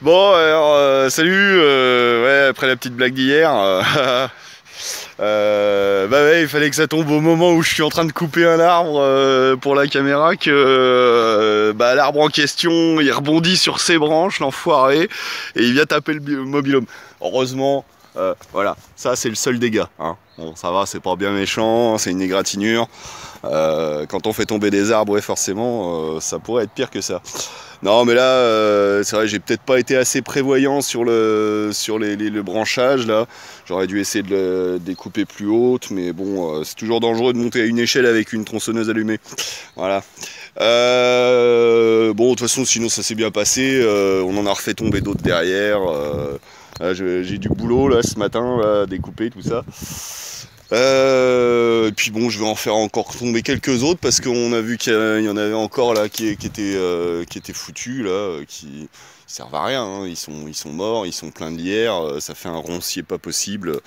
Bon, alors, salut, ouais, après la petite blague d'hier, bah ouais, il fallait que ça tombe au moment où je suis en train de couper un arbre pour la caméra, que bah, l'arbre en question, il rebondit sur ses branches, l'enfoiré, et il vient taper le mobil-home. Heureusement, voilà, ça c'est le seul dégât, hein. Bon, ça va, c'est pas bien méchant, c'est une égratignure. Quand on fait tomber des arbres, ouais, forcément, ça pourrait être pire que ça. Non, mais là, c'est vrai, j'ai peut-être pas été assez prévoyant sur le branchage là. J'aurais dû essayer de le découper plus haute, mais bon, c'est toujours dangereux de monter à une échelle avec une tronçonneuse allumée. Voilà. Bon, de toute façon, sinon ça s'est bien passé. On en a refait tomber d'autres derrière. J'ai du boulot là ce matin, là, à découper tout ça. Et puis bon, je vais en faire encore tomber quelques autres parce qu'on a vu qu'il y en avait encore là qui étaient foutus là, qui servent à rien, hein. Ils sont morts, ils sont pleins de lierre, ça fait un roncier pas possible.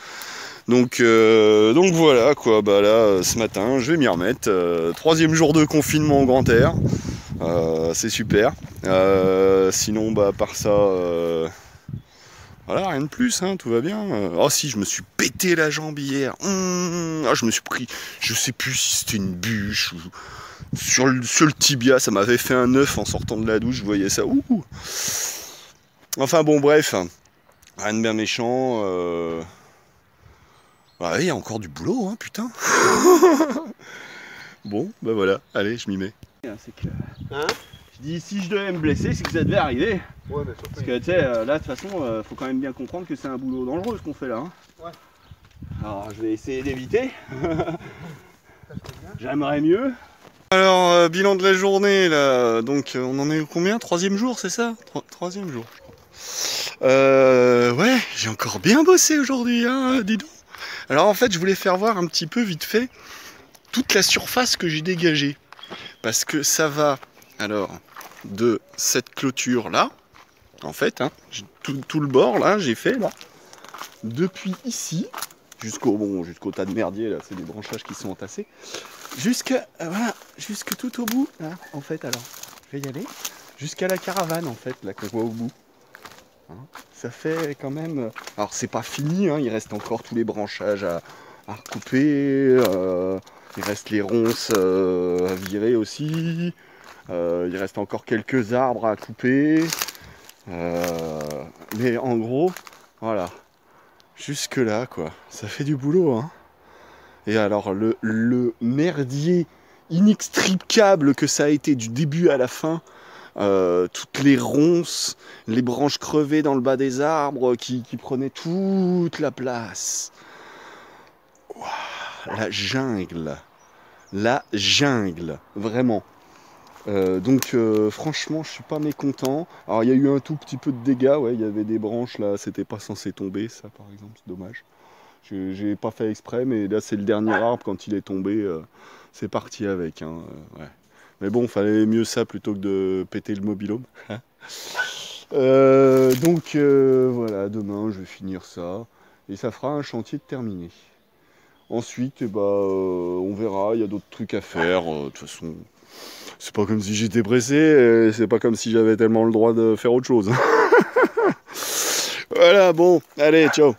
Donc voilà quoi, bah là ce matin je vais m'y remettre. Troisième jour de confinement au grand air, c'est super. Sinon bah à part ça. Voilà, rien de plus, hein, tout va bien. Oh si, je me suis pété la jambe hier. Ah, je me suis pris, je sais plus si c'était une bûche ou sur le tibia, ça m'avait fait un œuf en sortant de la douche, je voyais ça. Ouh. Enfin bon, bref, rien de bien méchant. Ah, il y a encore du boulot, hein, putain. Bon, bah voilà, allez, je m'y mets. C'est que... Hein? Je dis, si je devais me blesser, c'est que ça devait arriver. Ouais, mais surtout, parce que tu sais, là de toute façon, faut quand même bien comprendre que c'est un boulot dangereux ce qu'on fait là. Hein. Ouais. Alors je vais essayer d'éviter. J'aimerais mieux. Alors, bilan de la journée là, donc on en est au combien? Troisième jour, c'est ça? Troisième jour, je crois. Ouais, j'ai encore bien bossé aujourd'hui, hein, dis donc. Alors en fait, je voulais faire voir un petit peu vite fait toute la surface que j'ai dégagée. Parce que ça va, alors, de cette clôture là, en fait, hein, tout le bord là, j'ai fait là, depuis ici, jusqu'au tas de merdier là, c'est des branchages qui sont entassés, jusqu'à, voilà, jusque tout au bout, là, en fait, alors, je vais y aller, jusqu'à la caravane en fait, là, qu'on voit au bout. Hein, ça fait quand même, alors c'est pas fini, hein, il reste encore tous les branchages à recouper, il reste les ronces à virer aussi. Il reste encore quelques arbres à couper. Mais en gros, voilà. Jusque là, quoi. Ça fait du boulot, hein. Et alors, le merdier inextricable que ça a été du début à la fin, toutes les ronces, les branches crevées dans le bas des arbres qui prenaient toute la place. Wow, la jungle. La jungle, vraiment. Donc franchement je suis pas mécontent. Alors il y a eu un tout petit peu de dégâts, ouais, il y avait des branches là, c'était pas censé tomber ça par exemple, c'est dommage. J'ai pas fait exprès, mais là c'est le dernier arbre, quand il est tombé, c'est parti avec, hein, ouais. Mais bon, fallait mieux ça plutôt que de péter le mobil-home. Donc voilà, demain je vais finir ça, et ça fera un chantier de terminé. Ensuite, eh ben, on verra, il y a d'autres trucs à faire, de toute façon... C'est pas comme si j'étais pressé, c'est pas comme si j'avais tellement le droit de faire autre chose. Voilà, bon, allez, ciao.